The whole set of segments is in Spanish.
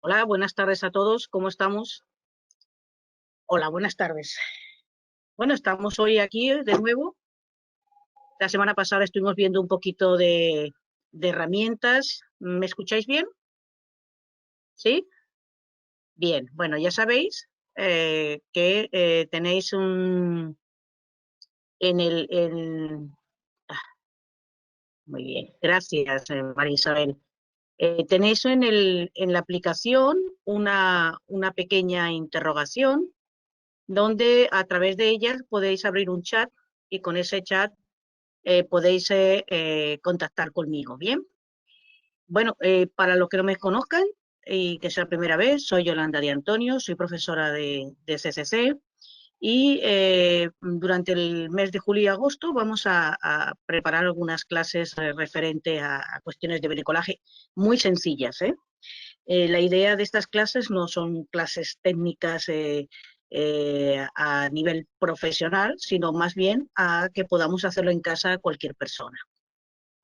Hola, buenas tardes a todos, ¿cómo estamos? Hola, buenas tardes. Bueno, estamos hoy aquí de nuevo. La semana pasada estuvimos viendo un poquito de herramientas. ¿Me escucháis bien? ¿Sí? Bien, bueno, ya sabéis que tenéis en ah, muy bien, gracias, María Isabel. Tenéis en la aplicación una pequeña interrogación donde a través de ella podéis abrir un chat y con ese chat podéis contactar conmigo, ¿bien? Bueno, para los que no me conozcan y que sea la primera vez, soy Yolanda de Antonio, soy profesora de CCC y durante el mes de julio y agosto vamos a preparar algunas clases referente a cuestiones de bricolaje muy sencillas, ¿eh? La idea de estas clases no son clases técnicas a nivel profesional, sino más bien a que podamos hacerlo en casa cualquier persona.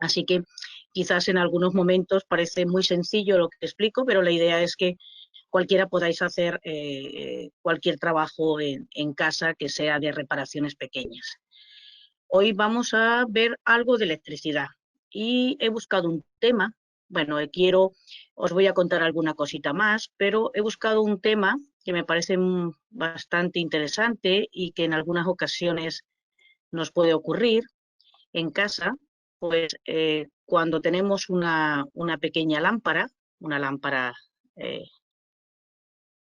Así que quizás en algunos momentos parece muy sencillo lo que explico, pero la idea es que cualquiera podáis hacer cualquier trabajo en casa que sea de reparaciones pequeñas. Hoy vamos a ver algo de electricidad y he buscado un tema, bueno, os voy a contar alguna cosita más, pero he buscado un tema que me parece bastante interesante y que en algunas ocasiones nos puede ocurrir en casa, pues cuando tenemos una pequeña lámpara, una lámpara eh,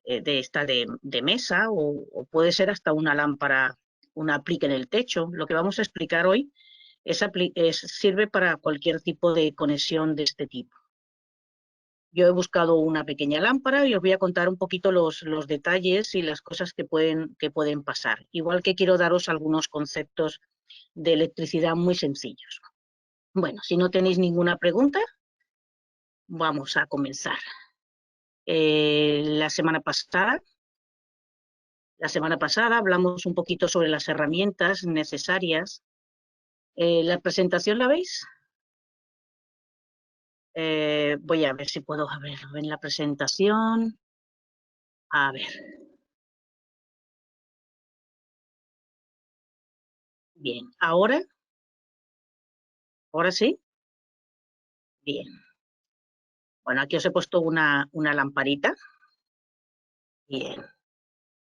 de esta de mesa o puede ser hasta una lámpara, una aplique en el techo. Lo que vamos a explicar hoy sirve para cualquier tipo de conexión de este tipo. Yo he buscado una pequeña lámpara y os voy a contar un poquito los detalles y las cosas que pueden pasar. Igual que quiero daros algunos conceptos de electricidad muy sencillos. Bueno, si no tenéis ninguna pregunta, vamos a comenzar. La semana pasada hablamos un poquito sobre las herramientas necesarias. ¿La presentación la veis? Voy a ver si puedo verlo en la presentación. A ver, bien. ¿Ahora sí? Bien. Bueno, aquí os he puesto una lamparita. Bien,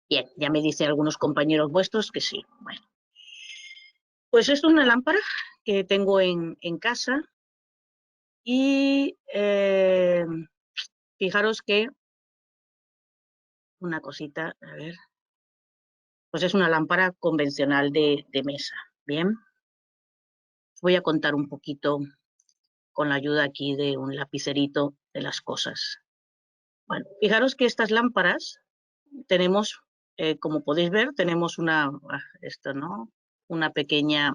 bien. Ya me dicen algunos compañeros vuestros que sí. Bueno, pues esto es una lámpara que tengo en casa y fijaros que una cosita, a ver, pues es una lámpara convencional de mesa. Bien, os voy a contar un poquito con la ayuda aquí de un lapicerito de las cosas. Bueno, fijaros que estas lámparas tenemos, como podéis ver, tenemos esto, ¿no? Una pequeña,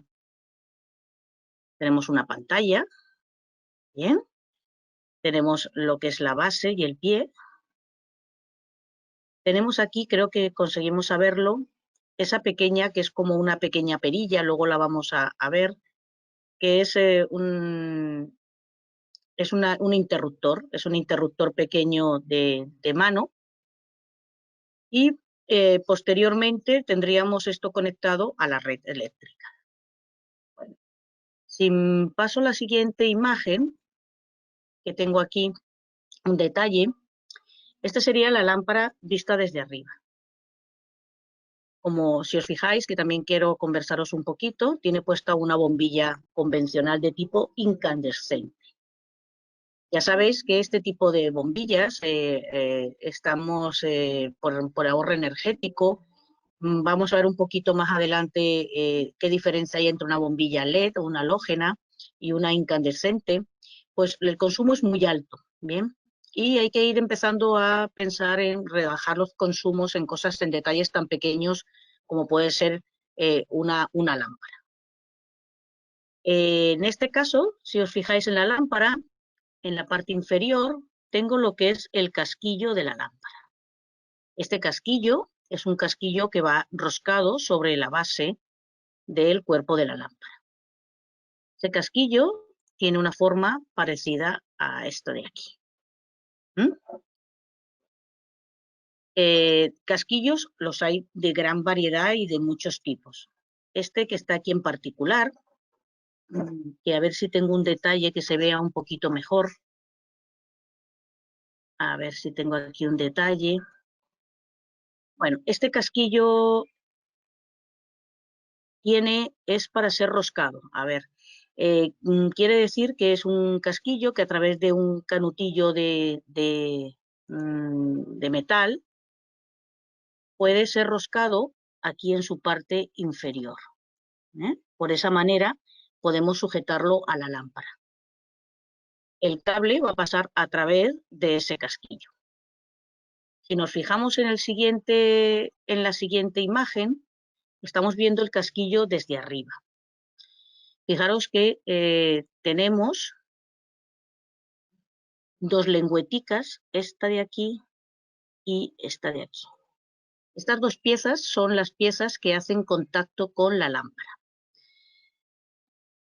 tenemos una pantalla, bien, tenemos lo que es la base y el pie. Tenemos aquí, creo que conseguimos saberlo, esa pequeña que es como una pequeña perilla, luego la vamos a ver, que es un interruptor pequeño de mano y posteriormente tendríamos esto conectado a la red eléctrica. Bueno, si paso a la siguiente imagen, que tengo aquí un detalle, esta sería la lámpara vista desde arriba. Como si os fijáis, que también quiero conversaros un poquito, tiene puesta una bombilla convencional de tipo incandescente. Ya sabéis que este tipo de bombillas estamos por ahorro energético. Vamos a ver un poquito más adelante qué diferencia hay entre una bombilla LED o una halógena y una incandescente. Pues el consumo es muy alto, ¿bien? Y hay que ir empezando a pensar en rebajar los consumos en cosas, en detalles tan pequeños como puede ser una lámpara. En este caso, si os fijáis en la lámpara, en la parte inferior tengo lo que es el casquillo de la lámpara. Este casquillo es un casquillo que va roscado sobre la base del cuerpo de la lámpara. Este casquillo tiene una forma parecida a esto de aquí. ¿Mm? Casquillos los hay de gran variedad y de muchos tipos. Este que está aquí en particular, que a ver si tengo un detalle que se vea un poquito mejor. A ver si tengo aquí un detalle. Bueno, este casquillo es para ser roscado. A ver, quiere decir que es un casquillo que a través de un canutillo de metal puede ser roscado aquí en su parte inferior. Por esa manera podemos sujetarlo a la lámpara. El cable va a pasar a través de ese casquillo. Si nos fijamos en la siguiente imagen, estamos viendo el casquillo desde arriba. Fijaros que tenemos dos lengüeticas, esta de aquí y esta de aquí. Estas dos piezas son las piezas que hacen contacto con la lámpara.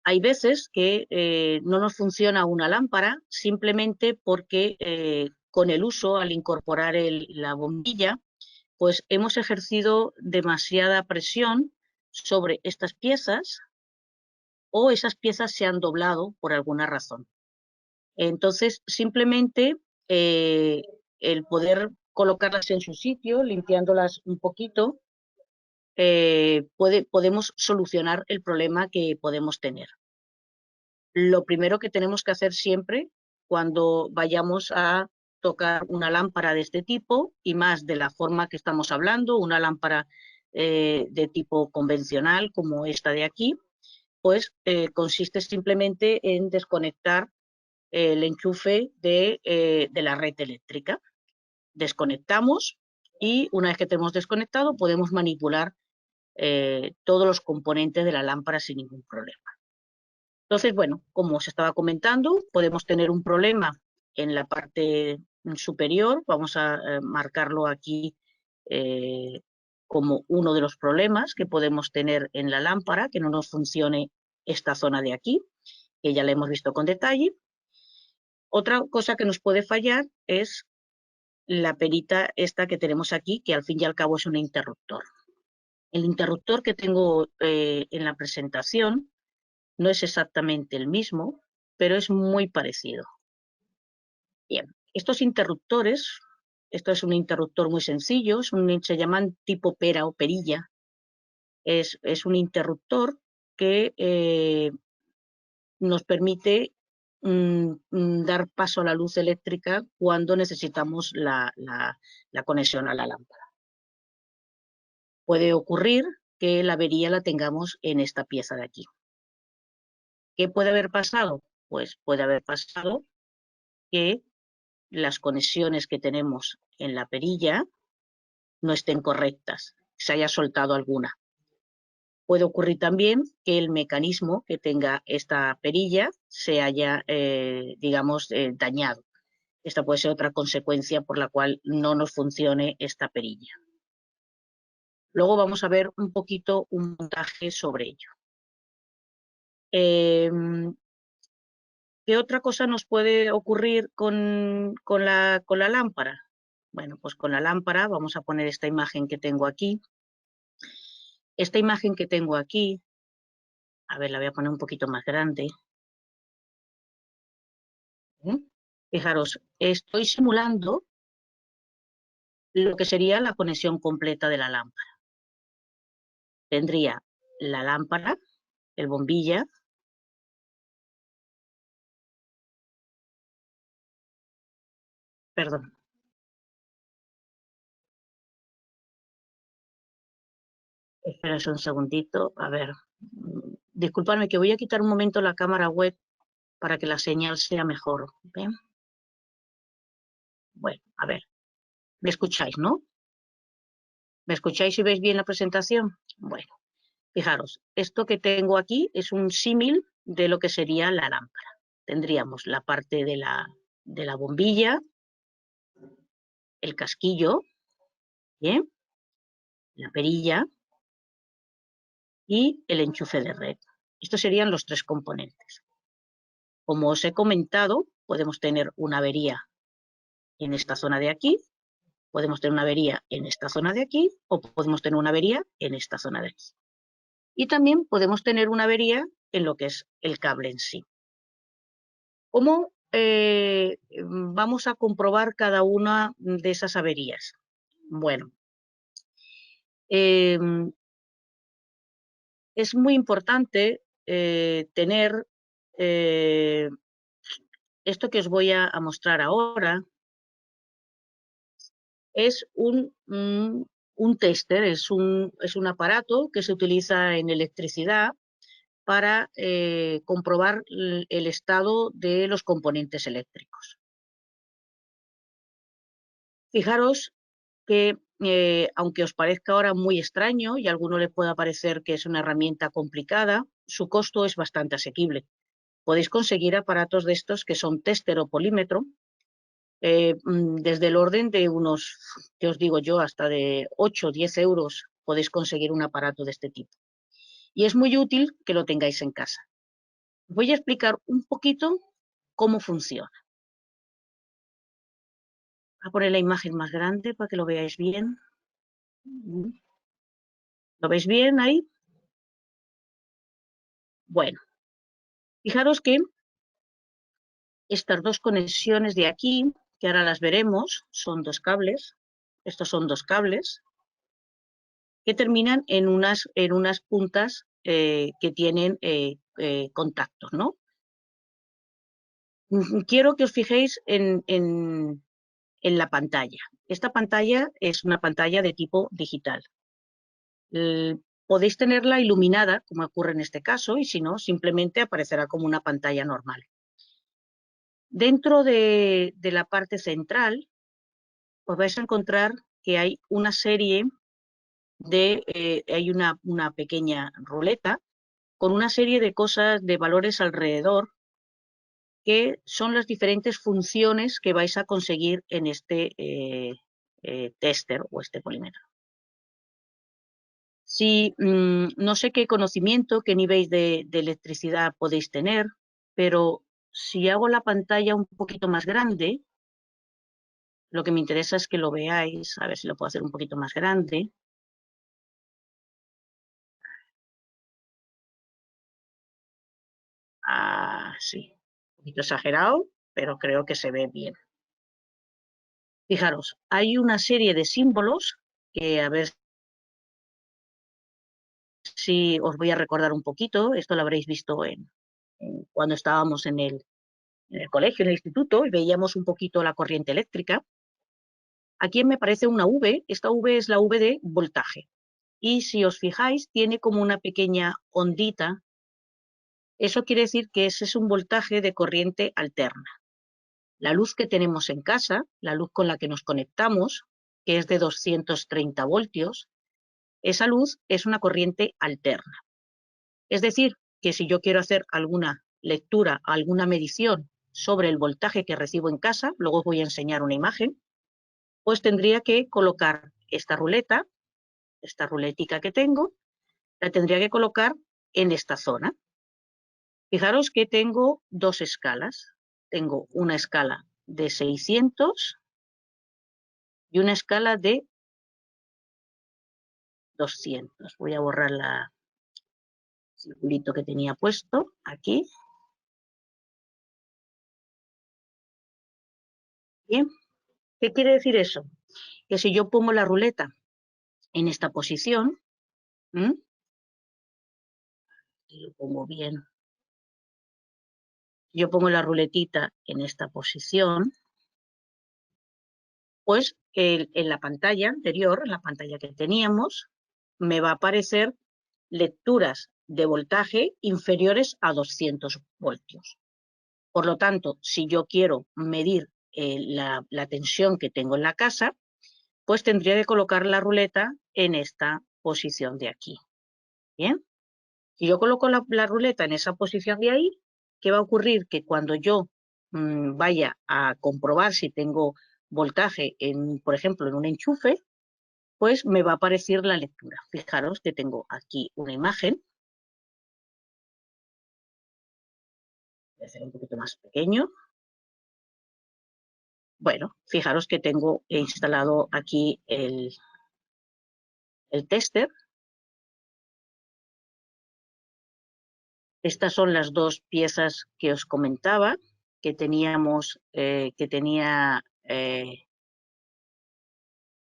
Hay veces que no nos funciona una lámpara simplemente porque con el uso, al incorporar la bombilla, pues hemos ejercido demasiada presión sobre estas piezas o esas piezas se han doblado por alguna razón. Entonces, simplemente el poder colocarlas en su sitio, limpiándolas un poquito, podemos solucionar el problema que podemos tener. Lo primero que tenemos que hacer siempre cuando vayamos a tocar una lámpara de este tipo, y más de la forma que estamos hablando, una lámpara de tipo convencional como esta de aquí, pues consiste simplemente en desconectar el enchufe de la red eléctrica. Desconectamos y una vez que tenemos desconectado podemos manipular todos los componentes de la lámpara sin ningún problema. Entonces, bueno, como os estaba comentando, podemos tener un problema en la parte superior. Vamos a marcarlo aquí como uno de los problemas que podemos tener en la lámpara, que no nos funcione esta zona de aquí, que ya la hemos visto con detalle. Otra cosa que nos puede fallar es la perita esta que tenemos aquí, que al fin y al cabo es un interruptor. El interruptor que tengo en la presentación no es exactamente el mismo, pero es muy parecido. Bien, estos interruptores, esto es un interruptor muy sencillo, se llaman tipo pera o perilla. Es un interruptor que nos permite dar paso a la luz eléctrica cuando necesitamos la conexión a la lámpara. Puede ocurrir que la avería la tengamos en esta pieza de aquí. ¿Qué puede haber pasado? Pues puede haber pasado que las conexiones que tenemos en la perilla no estén correctas, se haya soltado alguna. Puede ocurrir también que el mecanismo que tenga esta perilla se haya, dañado. Esta puede ser otra consecuencia por la cual no nos funcione esta perilla. Luego vamos a ver un poquito un montaje sobre ello. ¿Qué otra cosa nos puede ocurrir con la lámpara? Bueno, pues con la lámpara vamos a poner esta imagen que tengo aquí. Esta imagen que tengo aquí, a ver, la voy a poner un poquito más grande. Fijaros, estoy simulando lo que sería la conexión completa de la lámpara. Tendría la lámpara, el bombilla, perdón, espera un segundito, a ver, disculpadme que voy a quitar un momento la cámara web para que la señal sea mejor. ¿Ven? Bueno, a ver, ¿me escucháis, no? ¿Me escucháis y veis bien la presentación? Bueno, fijaros, esto que tengo aquí es un símil de lo que sería la lámpara. Tendríamos la parte de la bombilla, el casquillo, ¿bien? La perilla y el enchufe de red. Estos serían los tres componentes. Como os he comentado, podemos tener una avería en esta zona de aquí Podemos tener una avería en esta zona de aquí o podemos tener una avería en esta zona de aquí. Y también podemos tener una avería en lo que es el cable en sí. ¿Cómo vamos a comprobar cada una de esas averías? Bueno, es muy importante tener esto que os voy a mostrar ahora. Es un tester, es un aparato que se utiliza en electricidad para comprobar el estado de los componentes eléctricos. Fijaros que, aunque os parezca ahora muy extraño y a alguno le pueda parecer que es una herramienta complicada, su costo es bastante asequible. Podéis conseguir aparatos de estos que son tester o polímetro, desde el orden de unos, que os digo yo, hasta de 8 o 10 euros podéis conseguir un aparato de este tipo. Y es muy útil que lo tengáis en casa. Voy a explicar un poquito cómo funciona. Voy a poner la imagen más grande para que lo veáis bien. ¿Lo veis bien ahí? Bueno, fijaros que estas dos conexiones de aquí, que ahora las veremos, son dos cables. Estos son dos cables que terminan en unas puntas que tienen contactos, ¿no? Quiero que os fijéis en la pantalla. Esta pantalla es una pantalla de tipo digital. Podéis tenerla iluminada, como ocurre en este caso, y si no, simplemente aparecerá como una pantalla normal. Dentro de la parte central, os vais a encontrar que hay una serie hay una pequeña ruleta con una serie de cosas, de valores alrededor, que son las diferentes funciones que vais a conseguir en este tester o este polímetro. Si no sé qué conocimiento, qué nivel de electricidad podéis tener, pero si hago la pantalla un poquito más grande, lo que me interesa es que lo veáis, a ver si lo puedo hacer un poquito más grande. Sí, un poquito exagerado, pero creo que se ve bien. Fijaros, hay una serie de símbolos que a ver si os voy a recordar un poquito. Esto lo habréis visto cuando estábamos en el colegio, en el instituto, y veíamos un poquito la corriente eléctrica. Aquí me parece una V, esta V es la V de voltaje. Y si os fijáis, tiene como una pequeña ondita. Eso quiere decir que ese es un voltaje de corriente alterna. La luz que tenemos en casa, la luz con la que nos conectamos, que es de 230 voltios, esa luz es una corriente alterna. Es decir, que si yo quiero hacer alguna lectura, alguna medición sobre el voltaje que recibo en casa, luego os voy a enseñar una imagen, pues tendría que colocar esta ruleta, esta ruletica que tengo, la tendría que colocar en esta zona. Fijaros que tengo dos escalas. Tengo una escala de 600 y una escala de 200. Voy a borrar el circulito que tenía puesto aquí. Bien, ¿qué quiere decir eso? Que si yo pongo la ruleta en esta posición, lo pongo bien, yo pongo la ruletita en esta posición, pues en la pantalla anterior, en la pantalla que teníamos, me va a aparecer lecturas de voltaje inferiores a 200 voltios. Por lo tanto, si yo quiero medir la tensión que tengo en la casa, pues tendría que colocar la ruleta en esta posición de aquí. Bien, si yo coloco la ruleta en esa posición de ahí, ¿qué va a ocurrir? Que cuando yo vaya a comprobar si tengo voltaje, por ejemplo, en un enchufe, pues me va a aparecer la lectura. Fijaros que tengo aquí una imagen. Voy a hacer un poquito más pequeño. Bueno, fijaros que tengo instalado aquí el tester. Estas son las dos piezas que os comentaba, que teníamos,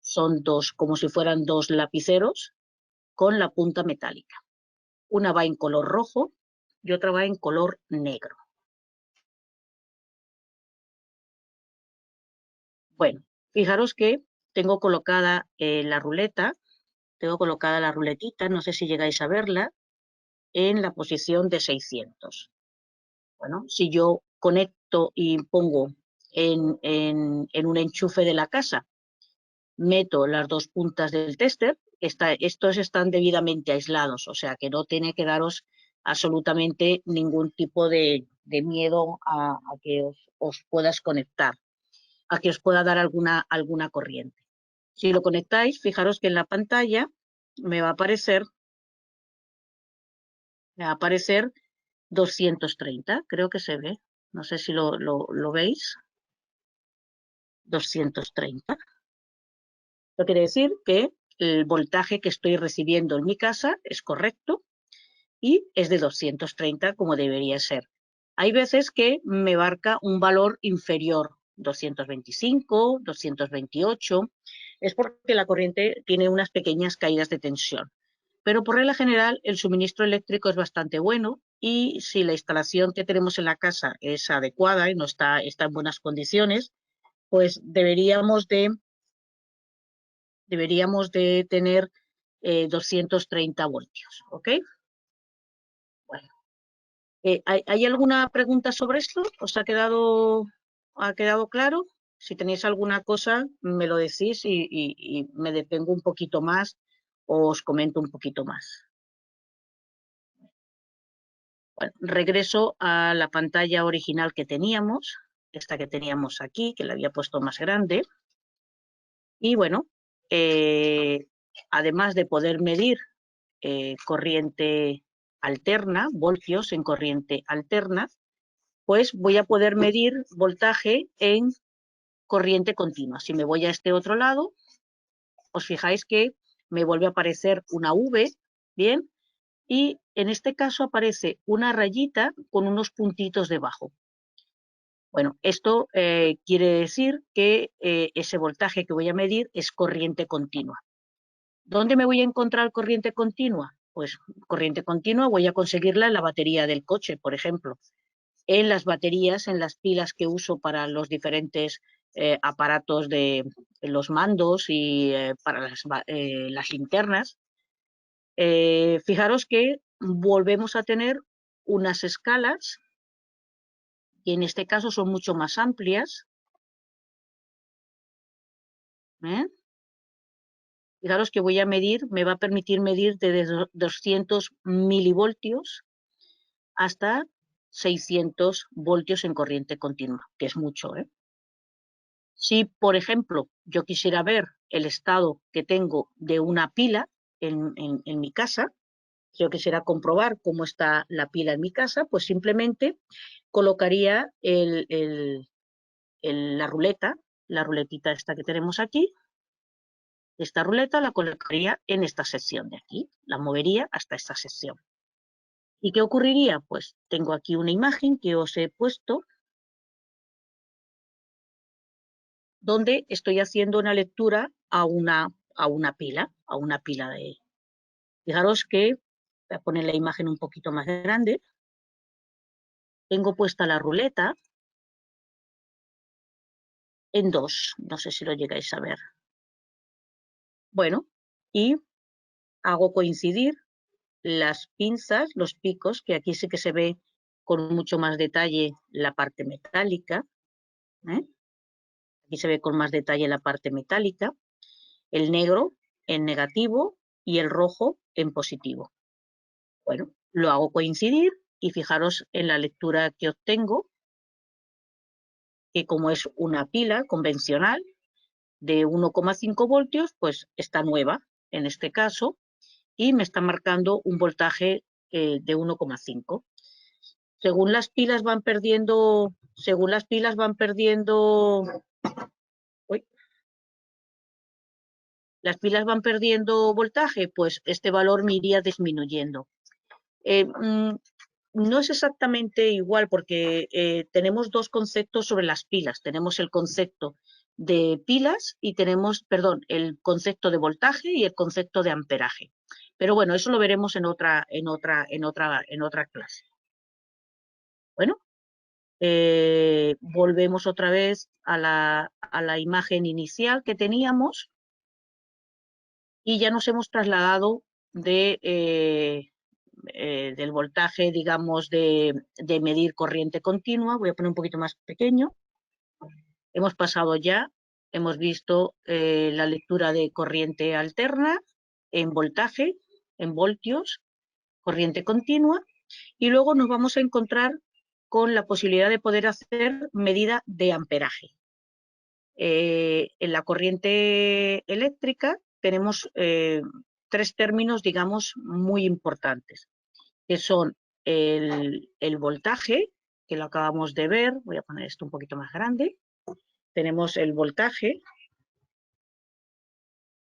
son dos, como si fueran dos lapiceros con la punta metálica. Una va en color rojo y otra va en color negro. Bueno, fijaros que tengo colocada la ruleta, tengo colocada la ruletita, no sé si llegáis a verla, en la posición de 600. Bueno, si yo conecto y pongo en un enchufe de la casa, meto las dos puntas del tester, estos están debidamente aislados, o sea que no tiene que daros absolutamente ningún tipo de miedo a que os puedas conectar, a que os pueda dar alguna corriente. Si lo conectáis, fijaros que en la pantalla me va a aparecer 230, creo que se ve, no sé si lo veis, 230. Esto quiere decir que el voltaje que estoy recibiendo en mi casa es correcto y es de 230 como debería ser. Hay veces que me marca un valor inferior, 225, 228, es porque la corriente tiene unas pequeñas caídas de tensión. Pero por regla general el suministro eléctrico es bastante bueno y si la instalación que tenemos en la casa es adecuada y no está en buenas condiciones, pues deberíamos de tener 230 voltios, ¿ok? Bueno, ¿hay alguna pregunta sobre esto? ¿Os ha quedado claro? Si tenéis alguna cosa, me lo decís y me detengo un poquito más o os comento un poquito más. Bueno, regreso a la pantalla original que teníamos, esta que teníamos aquí, que la había puesto más grande. Y bueno, además de poder medir corriente alterna, voltios en corriente alterna, pues voy a poder medir voltaje en corriente continua. Si me voy a este otro lado, os fijáis que me vuelve a aparecer una V, ¿bien? Y en este caso aparece una rayita con unos puntitos debajo. Bueno, esto quiere decir que ese voltaje que voy a medir es corriente continua. ¿Dónde me voy a encontrar corriente continua? Pues corriente continua voy a conseguirla en la batería del coche, por ejemplo. En las baterías, en las pilas que uso para los diferentes aparatos de los mandos y para las linternas. Fijaros que volvemos a tener unas escalas y en este caso son mucho más amplias. ¿Eh? Fijaros que voy a medir, me va a permitir medir desde 200 milivoltios hasta 600 voltios en corriente continua, que es mucho, ¿eh? Si, por ejemplo, yo quisiera ver el estado que tengo de una pila en mi casa, si yo quisiera comprobar cómo está la pila en mi casa, pues simplemente colocaría la ruletita esta que tenemos aquí. Esta ruleta la colocaría en esta sección de aquí, la movería hasta esta sección. ¿Y qué ocurriría? Pues tengo aquí una imagen que os he puesto donde estoy haciendo una lectura a una pila de... Fijaros que, voy a poner la imagen un poquito más grande, tengo puesta la ruleta en 2, no sé si lo llegáis a ver. Bueno, y hago coincidir las pinzas, los picos, que aquí sí que se ve con mucho más detalle la parte metálica, ¿eh? Aquí se ve con más detalle la parte metálica, el negro en negativo y el rojo en positivo. Bueno, lo hago coincidir y fijaros en la lectura que obtengo, que como es una pila convencional de 1,5 voltios, pues está nueva en este caso y me está marcando un voltaje de 1,5. Según las pilas van perdiendo las pilas van perdiendo voltaje, pues este valor me iría disminuyendo. No es exactamente igual porque tenemos dos conceptos sobre las pilas. Tenemos el concepto de pilas y tenemos, perdón, el concepto de voltaje y el concepto de amperaje. Pero bueno, eso lo veremos en otra clase. Bueno, volvemos otra vez a la imagen inicial que teníamos y ya nos hemos trasladado del voltaje, digamos, de medir corriente continua. Voy a poner un poquito más pequeño. Hemos pasado ya, hemos visto la lectura de corriente alterna en voltaje, en voltios, corriente continua, y luego nos vamos a encontrar con la posibilidad de poder hacer medida de amperaje. En la corriente eléctrica tenemos tres términos, digamos, muy importantes, que son el voltaje, que lo acabamos de ver. Voy a poner esto un poquito más grande. Tenemos el voltaje,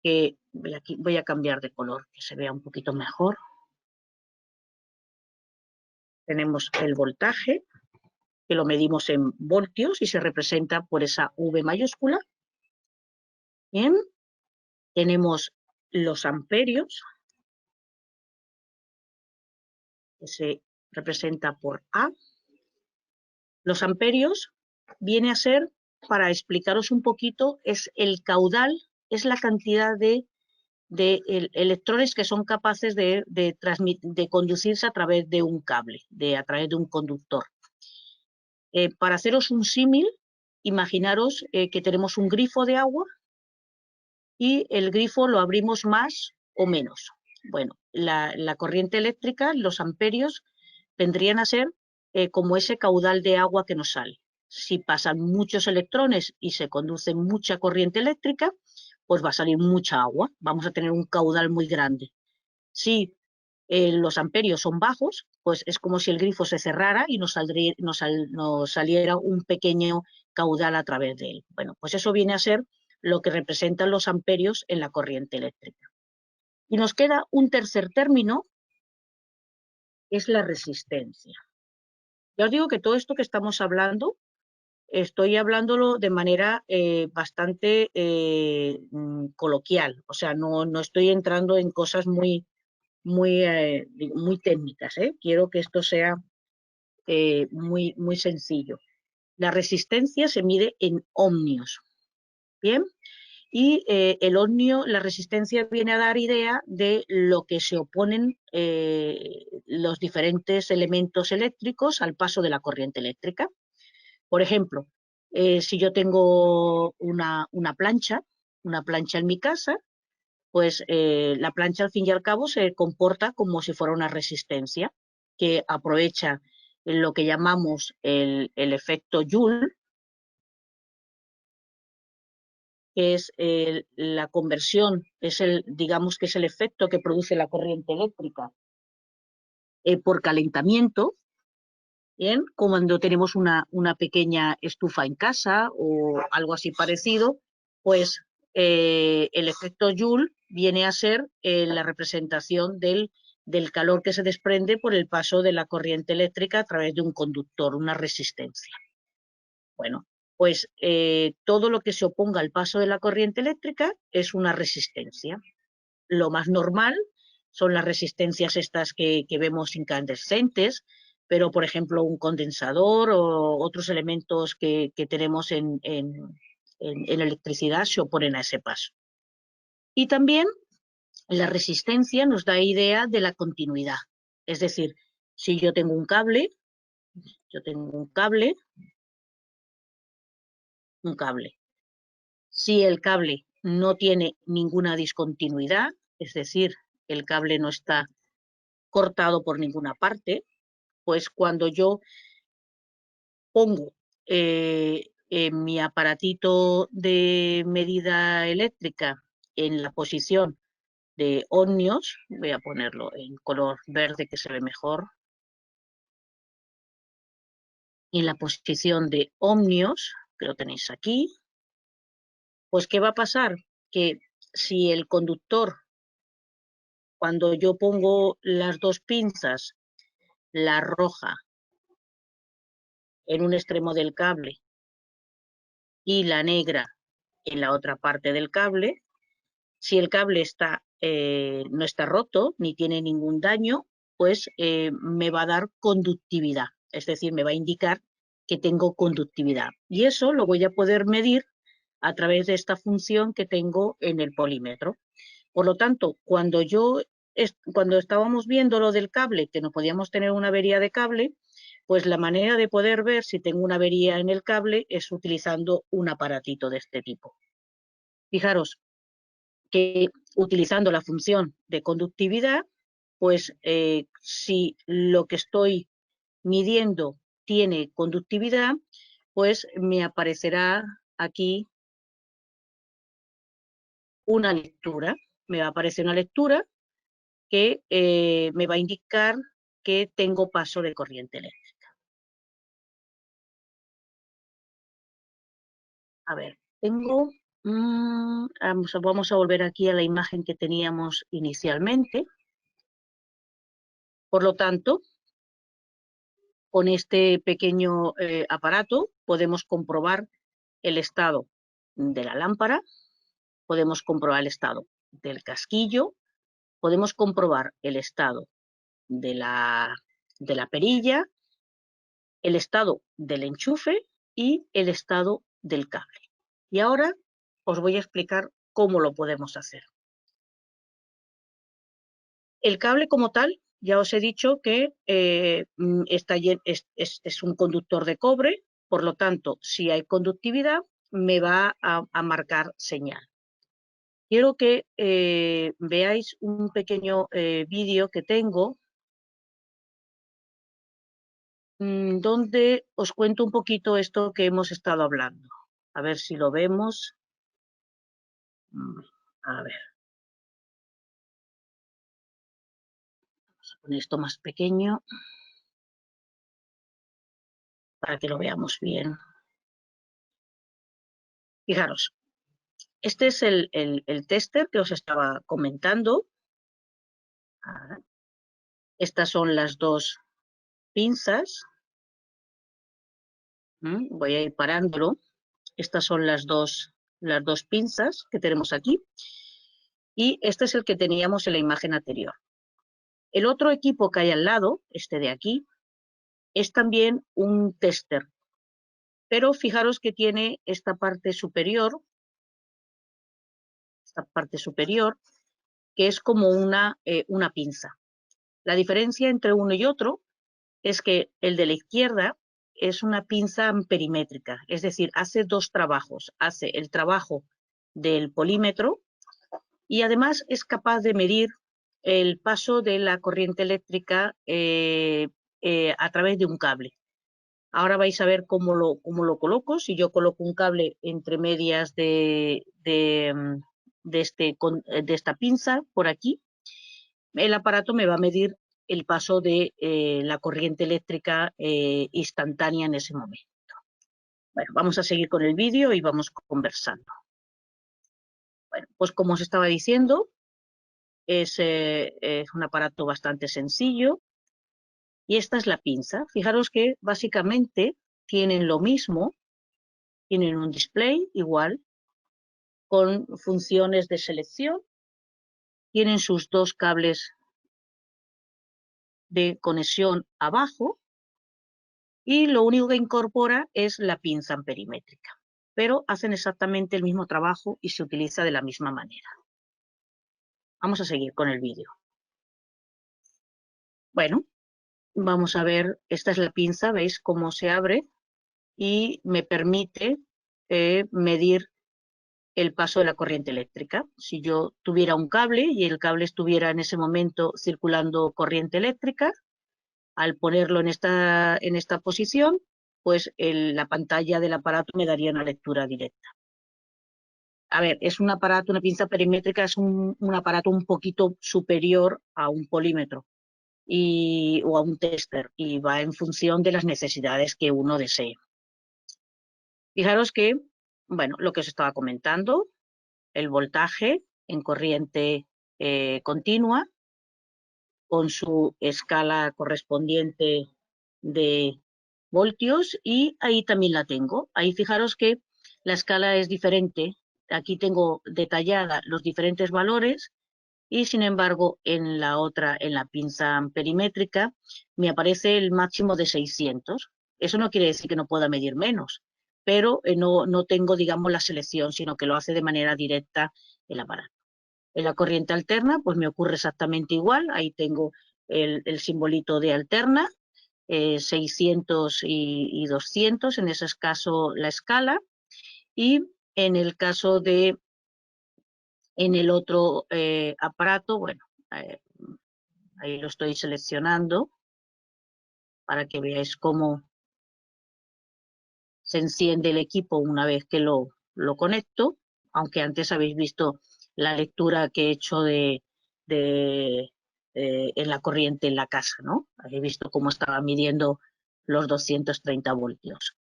que voy a cambiar de color, que se vea un poquito mejor. Tenemos el voltaje, que lo medimos en voltios y se representa por esa V mayúscula. Bien, tenemos los amperios, que se representa por A. Los amperios viene a ser, para explicaros un poquito, es el caudal, es la cantidad de electrones que son capaces de conducirse a través de un cable, a través de un conductor. Para haceros un símil, imaginaros que tenemos un grifo de agua y el grifo lo abrimos más o menos. Bueno, la corriente eléctrica, los amperios, vendrían a ser como ese caudal de agua que nos sale. Si pasan muchos electrones y se conduce mucha corriente eléctrica, pues va a salir mucha agua, vamos a tener un caudal muy grande. Si los amperios son bajos, pues es como si el grifo se cerrara y nos saliera un pequeño caudal a través de él. Bueno, pues eso viene a ser lo que representan los amperios en la corriente eléctrica. Y nos queda un tercer término, es la resistencia. Ya os digo que todo esto que estamos hablando, estoy hablándolo de manera bastante coloquial, o sea, no estoy entrando en cosas muy técnicas. Quiero que esto sea muy sencillo. La resistencia se mide en ohmios, ¿bien? Y el ohmio, la resistencia viene a dar idea de lo que se oponen los diferentes elementos eléctricos al paso de la corriente eléctrica. Por ejemplo, si yo tengo una plancha en mi casa, pues la plancha al fin y al cabo se comporta como si fuera una resistencia que aprovecha lo que llamamos el efecto Joule, que es la conversión, digamos que es el efecto que produce la corriente eléctrica por calentamiento. Bien, cuando tenemos una pequeña estufa en casa o algo así parecido, pues el efecto Joule viene a ser la representación del calor que se desprende por el paso de la corriente eléctrica a través de un conductor, una resistencia. Bueno, pues todo lo que se oponga al paso de la corriente eléctrica es una resistencia. Lo más normal son las resistencias estas que vemos incandescentes, pero por ejemplo un condensador o otros elementos que tenemos en electricidad se oponen a ese paso. Y también la resistencia nos da idea de la continuidad. Es decir, si yo tengo un cable, Si el cable no tiene ninguna discontinuidad, es decir, el cable no está cortado por ninguna parte, pues cuando yo pongo mi aparatito de medida eléctrica en la posición de ohmios, voy a ponerlo en color verde que se ve mejor, en la posición de ohmios, que lo tenéis aquí, pues ¿qué va a pasar? Que si el conductor, cuando yo pongo las dos pinzas, la roja en un extremo del cable y la negra en la otra parte del cable, si el cable no está roto ni tiene ningún daño, pues me va a dar conductividad, es decir, me va a indicar que tengo conductividad. Y eso lo voy a poder medir a través de esta función que tengo en el polímetro. Por lo tanto, cuando estábamos viendo lo del cable, que no podíamos tener una avería de cable, pues la manera de poder ver si tengo una avería en el cable es utilizando un aparatito de este tipo. Fijaros que utilizando la función de conductividad, pues si lo que estoy midiendo tiene conductividad, pues me aparecerá aquí una lectura. Me va a aparecer una lectura que me va a indicar que tengo paso de corriente eléctrica. A ver, vamos a volver aquí a la imagen que teníamos inicialmente. Por lo tanto, con este pequeño aparato podemos comprobar el estado de la lámpara, podemos comprobar el estado del casquillo, podemos comprobar el estado de la perilla, el estado del enchufe y el estado del cable. Y ahora os voy a explicar cómo lo podemos hacer. El cable como tal, ya os he dicho que es un conductor de cobre, por lo tanto, si hay conductividad, me va a marcar señal. Quiero que veáis un pequeño vídeo que tengo donde os cuento un poquito esto que hemos estado hablando. A ver si lo vemos. A ver. Vamos a poner esto más pequeño para que lo veamos bien. Fijaros, este es el tester que os estaba comentando. Estas son las dos pinzas. Voy a ir parándolo. Estas son las dos pinzas que tenemos aquí. Y este es el que teníamos en la imagen anterior. El otro equipo que hay al lado, este de aquí, es también un tester. Pero fijaros que tiene esta parte superior, que es como una pinza. La diferencia entre uno y otro es que el de la izquierda es una pinza amperimétrica, es decir, hace dos trabajos. Hace el trabajo del polímetro y además es capaz de medir el paso de la corriente eléctrica a través de un cable. Ahora vais a ver cómo lo coloco. Si yo coloco un cable entre medias de esta pinza por aquí, el aparato me va a medir el paso de la corriente eléctrica instantánea en ese momento. Bueno, vamos a seguir con el vídeo y vamos conversando. Bueno, pues como os estaba diciendo, es un aparato bastante sencillo. Y esta es la pinza. Fijaros que básicamente tienen lo mismo, tienen un display igual, con funciones de selección, tienen sus dos cables de conexión abajo y lo único que incorpora es la pinza amperimétrica, pero hacen exactamente el mismo trabajo y se utiliza de la misma manera. Vamos a seguir con el vídeo. Bueno, vamos a ver, esta es la pinza, ¿veis cómo se abre? Y me permite medir el paso de la corriente eléctrica. Si yo tuviera un cable y el cable estuviera en ese momento circulando corriente eléctrica, al ponerlo en esta posición, pues la pantalla del aparato me daría una lectura directa. A ver, es un aparato, una pinza perimétrica, es un aparato un poquito superior a un polímetro o a un tester, y va en función de las necesidades que uno desee. Fijaros que, bueno, lo que os estaba comentando, el voltaje en corriente continua, con su escala correspondiente de voltios, y ahí también la tengo. Ahí fijaros que la escala es diferente. Aquí tengo detallada los diferentes valores y sin embargo en la otra, en la pinza perimétrica, me aparece el máximo de 600. Eso no quiere decir que no pueda medir menos, pero no tengo, digamos, la selección, sino que lo hace de manera directa el aparato. En la corriente alterna, pues me ocurre exactamente igual. Ahí tengo el simbolito de alterna, 600 y 200, en ese caso la escala, y en el caso de, en el otro aparato, bueno, ahí lo estoy seleccionando para que veáis cómo se enciende el equipo una vez que lo conecto, aunque antes habéis visto la lectura que he hecho en la corriente en la casa, ¿no? Habéis visto cómo estaba midiendo los 230 voltios.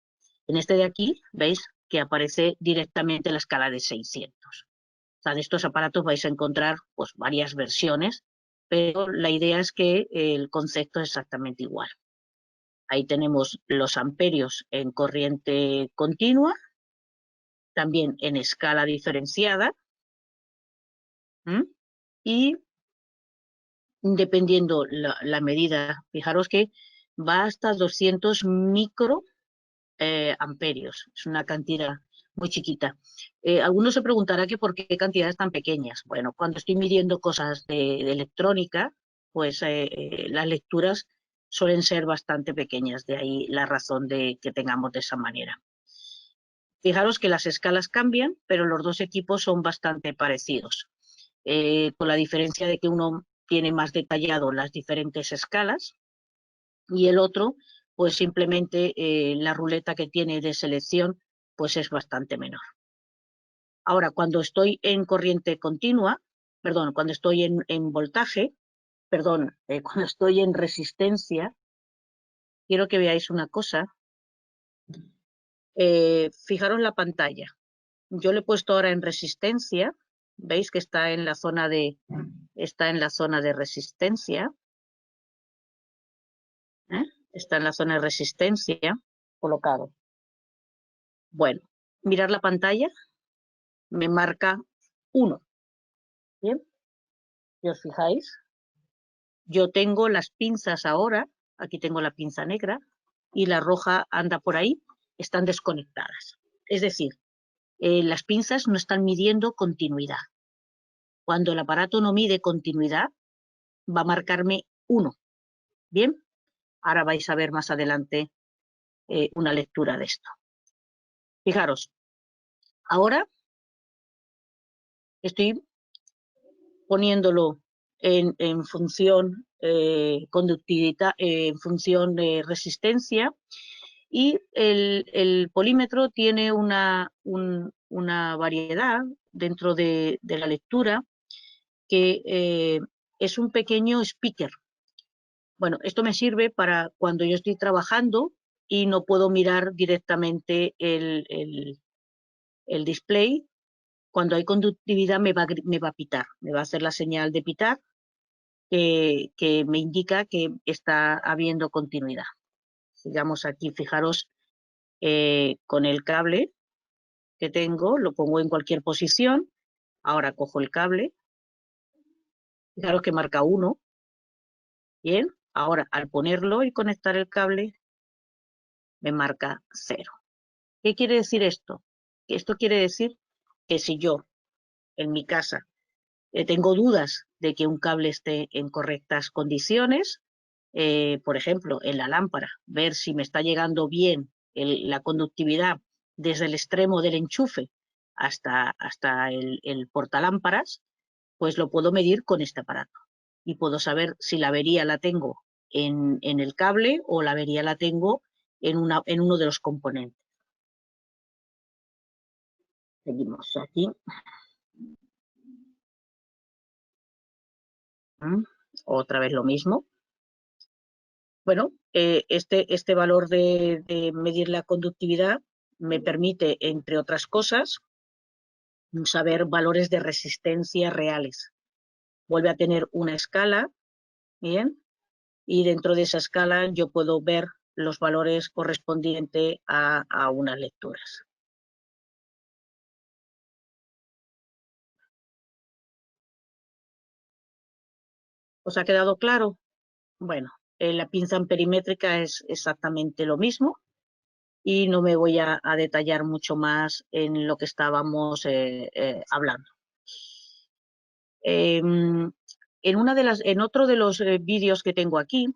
En este de aquí, veis que aparece directamente la escala de 600. O sea, de estos aparatos vais a encontrar pues, varias versiones, pero la idea es que el concepto es exactamente igual. Ahí tenemos los amperios en corriente continua, también en escala diferenciada, y dependiendo la medida, fijaros que va hasta 200 micro amperios, es una cantidad muy chiquita. Algunos se preguntará que por qué cantidades tan pequeñas. Bueno, cuando estoy midiendo cosas de electrónica, pues las lecturas suelen ser bastante pequeñas, de ahí la razón de que tengamos de esa manera. Fijaros que las escalas cambian, pero los dos equipos son bastante parecidos, con la diferencia de que uno tiene más detallado las diferentes escalas y el otro, pues simplemente la ruleta que tiene de selección, pues es bastante menor. Ahora, cuando estoy en corriente continua, perdón, cuando estoy en voltaje, perdón, cuando estoy en resistencia, quiero que veáis una cosa. Fijaros la pantalla. Yo le he puesto ahora en resistencia. Veis que está en la zona de resistencia. Está en la zona de resistencia colocado. Bueno, mirar la pantalla, me marca 1. Bien, si os fijáis, yo tengo las pinzas ahora, aquí tengo la pinza negra y la roja anda por ahí, están desconectadas. Es decir, las pinzas no están midiendo continuidad. Cuando el aparato no mide continuidad, va a marcarme 1. Bien, ahora vais a ver más adelante una lectura de esto. Fijaros, ahora estoy poniéndolo en función conductividad, en función de resistencia, y el polímetro tiene una variedad dentro de la lectura que es un pequeño speaker. Bueno, esto me sirve para cuando yo estoy trabajando y no puedo mirar directamente el display. Cuando hay conductividad me va a pitar, me va a hacer la señal de pitar que me indica que está habiendo continuidad. Sigamos aquí, fijaros, con el cable que tengo, lo pongo en cualquier posición. Ahora cojo el cable, fijaros que marca 1. Bien, ahora al ponerlo y conectar el cable, me marca 0. ¿Qué quiere decir esto? Esto quiere decir que si yo, en mi casa, tengo dudas de que un cable esté en correctas condiciones, por ejemplo, en la lámpara, ver si me está llegando bien la conductividad desde el extremo del enchufe hasta el portalámparas, pues lo puedo medir con este aparato. Y puedo saber si la avería la tengo en el cable o la avería la tengo en uno de los componentes. Seguimos aquí. Otra vez lo mismo. Bueno, este valor de medir la conductividad me permite, entre otras cosas, saber valores de resistencia reales. Vuelve a tener una escala, ¿bien? Y dentro de esa escala yo puedo ver los valores correspondientes a unas lecturas. ¿Os ha quedado claro? Bueno, la pinza amperimétrica es exactamente lo mismo y no me voy a detallar mucho más en lo que estábamos hablando. En otro de los vídeos que tengo aquí,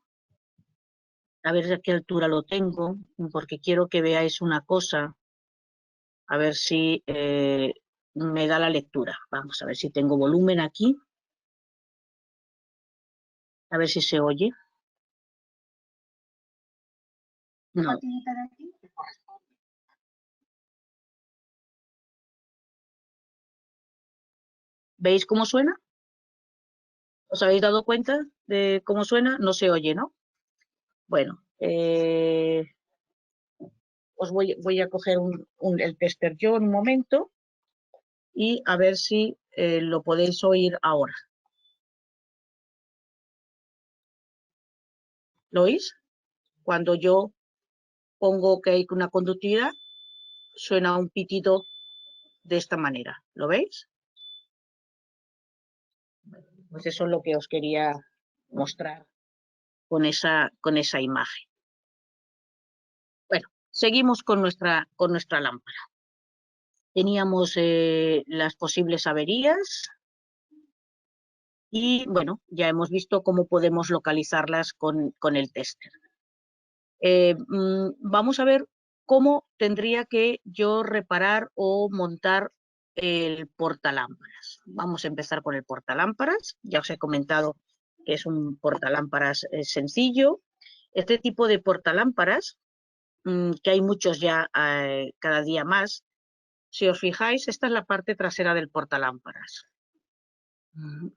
a ver a qué altura lo tengo, porque quiero que veáis una cosa, a ver si me da la lectura. Vamos a ver si tengo volumen aquí, a ver si se oye. No. ¿Veis cómo suena? ¿Os habéis dado cuenta de cómo suena? No se oye, ¿no? Bueno, voy a coger el tester yo en un momento y a ver si lo podéis oír ahora. ¿Lo oís? Cuando yo pongo que hay una conductividad, suena un pitido de esta manera. ¿Lo veis? Pues eso es lo que os quería mostrar con esa imagen. Bueno, seguimos con nuestra lámpara. Teníamos las posibles averías y, bueno, ya hemos visto cómo podemos localizarlas con el tester. Vamos a ver cómo tendría que yo reparar o montar el portalámparas. Vamos a empezar con el portalámparas. Ya os he comentado que es un portalámparas sencillo. Este tipo de portalámparas, que hay muchos ya cada día más, si os fijáis, esta es la parte trasera del portalámparas.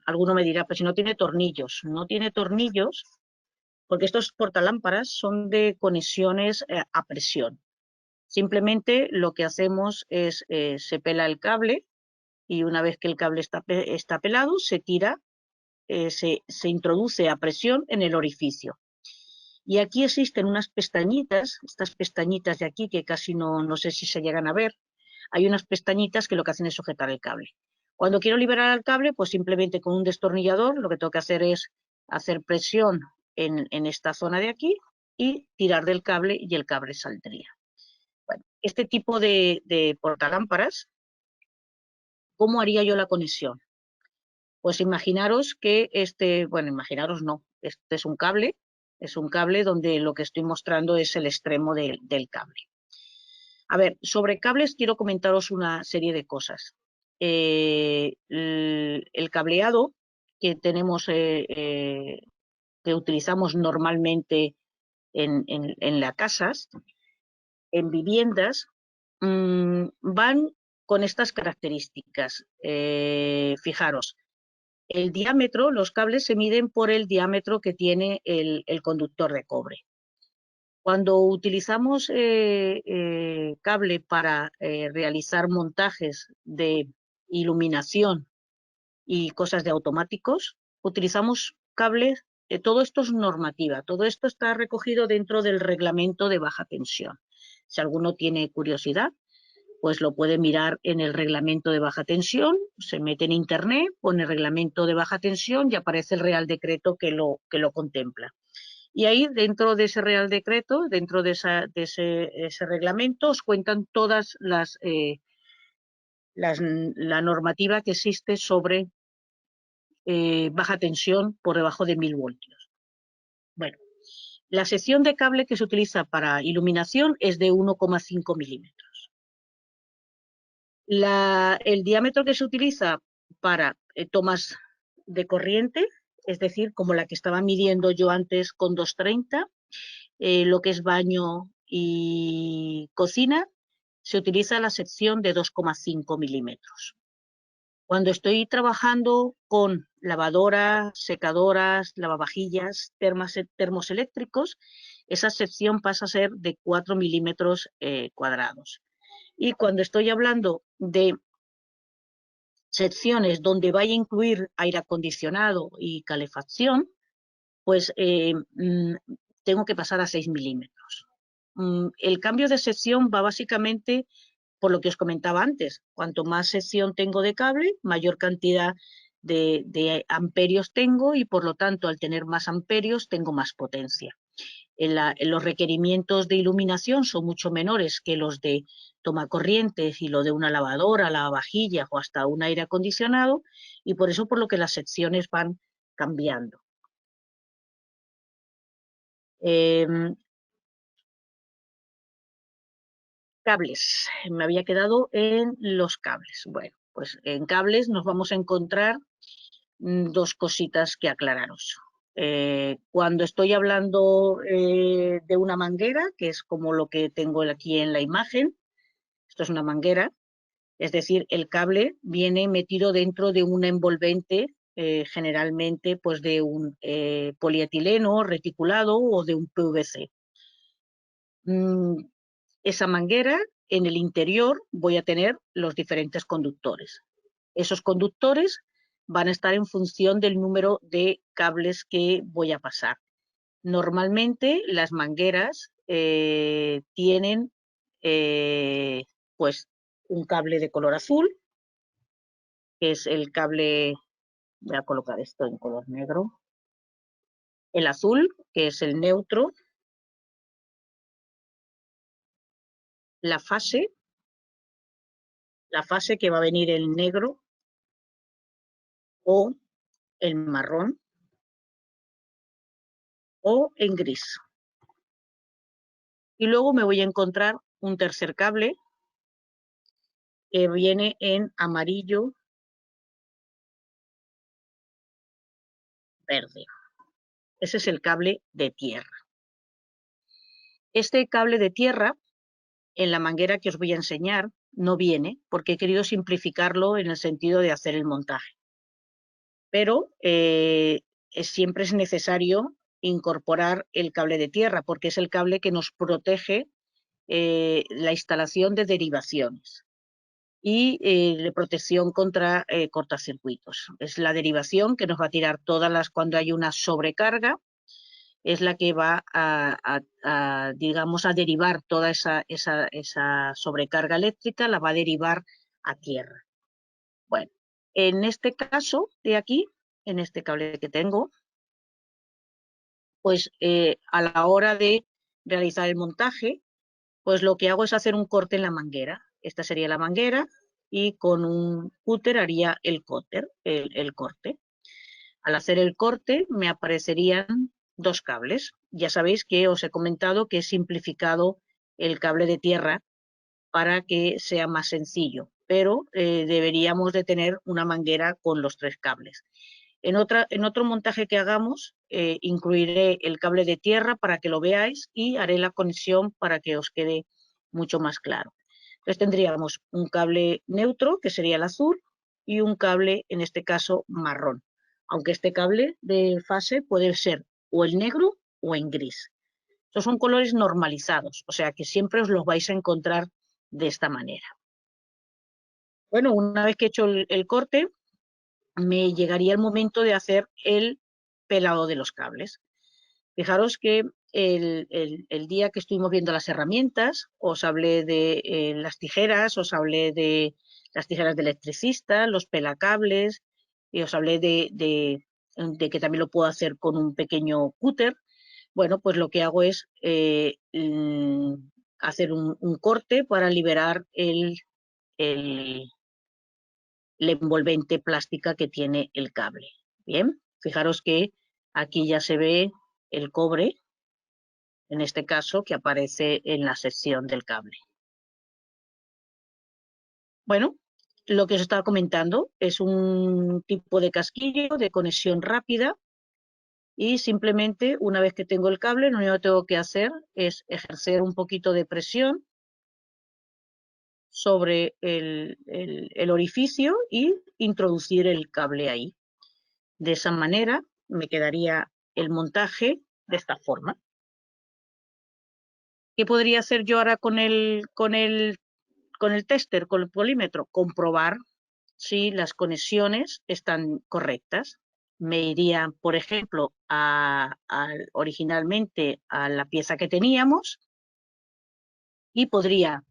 Alguno me dirá, pues si no tiene tornillos. No tiene tornillos porque estos portalámparas son de conexiones a presión. Simplemente lo que hacemos es, se pela el cable y una vez que el cable está pelado, se tira, se introduce a presión en el orificio. Y aquí existen unas pestañitas, estas pestañitas de aquí que casi no sé si se llegan a ver, hay unas pestañitas que lo que hacen es sujetar el cable. Cuando quiero liberar el cable, pues simplemente con un destornillador lo que tengo que hacer es hacer presión en esta zona de aquí y tirar del cable y el cable saldría. Bueno, este tipo de portalámparas, ¿cómo haría yo la conexión? Pues imaginaros que imaginaros no, este es un cable donde lo que estoy mostrando es el extremo del cable. A ver, sobre cables quiero comentaros una serie de cosas. El cableado que tenemos, que utilizamos normalmente en las casas, en viviendas, van con estas características. Fijaros, el diámetro, los cables se miden por el diámetro que tiene el conductor de cobre. Cuando utilizamos cable para realizar montajes de iluminación y cosas de automáticos, utilizamos cables, todo esto es normativa, todo esto está recogido dentro del reglamento de baja tensión. Si alguno tiene curiosidad, pues lo puede mirar en el reglamento de baja tensión, se mete en internet, pone reglamento de baja tensión y aparece el Real Decreto que lo contempla. Y ahí, dentro de ese Real Decreto, dentro de ese reglamento, os cuentan todas la normativa que existe sobre baja tensión por debajo de 1000 voltios. Bueno, la sección de cable que se utiliza para iluminación es de 1,5 milímetros. El diámetro que se utiliza para tomas de corriente, es decir, como la que estaba midiendo yo antes con 230, lo que es baño y cocina, se utiliza la sección de 2,5 milímetros. Cuando estoy trabajando con lavadoras, secadoras, lavavajillas, termos eléctricos, esa sección pasa a ser de 4 milímetros cuadrados. Y cuando estoy hablando de secciones donde vaya a incluir aire acondicionado y calefacción, pues tengo que pasar a 6 milímetros. El cambio de sección va básicamente por lo que os comentaba antes. Cuanto más sección tengo de cable, mayor cantidad de amperios tengo y por lo tanto al tener más amperios tengo más potencia. Los requerimientos de iluminación son mucho menores que los de tomacorrientes y lo de una lavadora, lavavajillas o hasta un aire acondicionado, y por eso por lo que las secciones van cambiando. Cables, me había quedado en los cables. Bueno, pues en cables nos vamos a encontrar dos cositas que aclararos. Cuando estoy hablando de una manguera, que es como lo que tengo aquí en la imagen, esto es una manguera, es decir, el cable viene metido dentro de un envolvente, generalmente pues de un polietileno reticulado o de un PVC. Esa manguera, en el interior voy a tener los diferentes conductores. Esos conductores van a estar en función del número de cables que voy a pasar. Normalmente las mangueras tienen pues un cable de color azul, que es el cable, voy a colocar esto en color negro, el azul, que es el neutro, la fase que va a venir el negro o el marrón o en gris. Y luego me voy a encontrar un tercer cable que viene en amarillo, verde. Ese es el cable de tierra. Este cable de tierra, en la manguera que os voy a enseñar, no viene porque he querido simplificarlo en el sentido de hacer el montaje. Pero siempre es necesario incorporar el cable de tierra porque es el cable que nos protege la instalación de derivaciones y de protección contra cortocircuitos. Es la derivación que nos va a tirar cuando hay una sobrecarga, es la que va digamos, a derivar toda esa sobrecarga eléctrica, la va a derivar a tierra. Bueno, en este caso de aquí, en este cable que tengo, pues a la hora de realizar el montaje, pues lo que hago es hacer un corte en la manguera. Esta sería la manguera y con un cúter haría el corte. Al hacer el corte me aparecerían dos cables. Ya sabéis que os he comentado que he simplificado el cable de tierra para que sea más sencillo, pero deberíamos de tener una manguera con los tres cables. En otro montaje que hagamos, incluiré el cable de tierra para que lo veáis y haré la conexión para que os quede mucho más claro. Entonces tendríamos un cable neutro, que sería el azul, y un cable, en este caso, marrón. Aunque este cable de fase puede ser o el negro o en gris. Estos son colores normalizados, o sea que siempre os los vais a encontrar de esta manera. Bueno, una vez que he hecho el corte, me llegaría el momento de hacer el pelado de los cables. Fijaros que el día que estuvimos viendo las herramientas, os hablé de las tijeras, os hablé de las tijeras de electricista, los pelacables, y os hablé de que también lo puedo hacer con un pequeño cúter. Bueno, pues lo que hago es hacer un corte para liberar la envolvente plástica que tiene el cable. Bien, fijaros que aquí ya se ve el cobre, en este caso, que aparece en la sección del cable. Bueno, lo que os estaba comentando es un tipo de casquillo de conexión rápida y simplemente una vez que tengo el cable, lo único que tengo que hacer es ejercer un poquito de presión sobre el orificio y introducir el cable ahí. De esa manera me quedaría el montaje de esta forma. ¿Qué podría hacer yo ahora con el tester, con el polímetro? Comprobar si las conexiones están correctas. Me iría, por ejemplo, originalmente a la pieza que teníamos y podría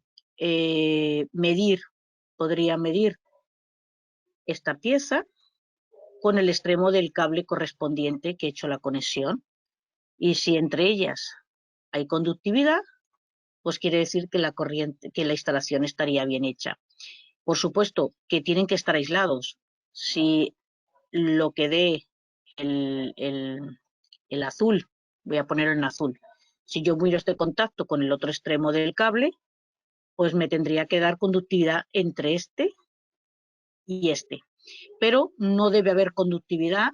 medir esta pieza con el extremo del cable correspondiente que he hecho la conexión. Y si entre ellas hay conductividad, pues quiere decir que la instalación estaría bien hecha. Por supuesto que tienen que estar aislados. Si lo que dé el azul, voy a ponerlo en azul, si yo miro este contacto con el otro extremo del cable, pues me tendría que dar conductividad entre este y este. Pero no debe haber conductividad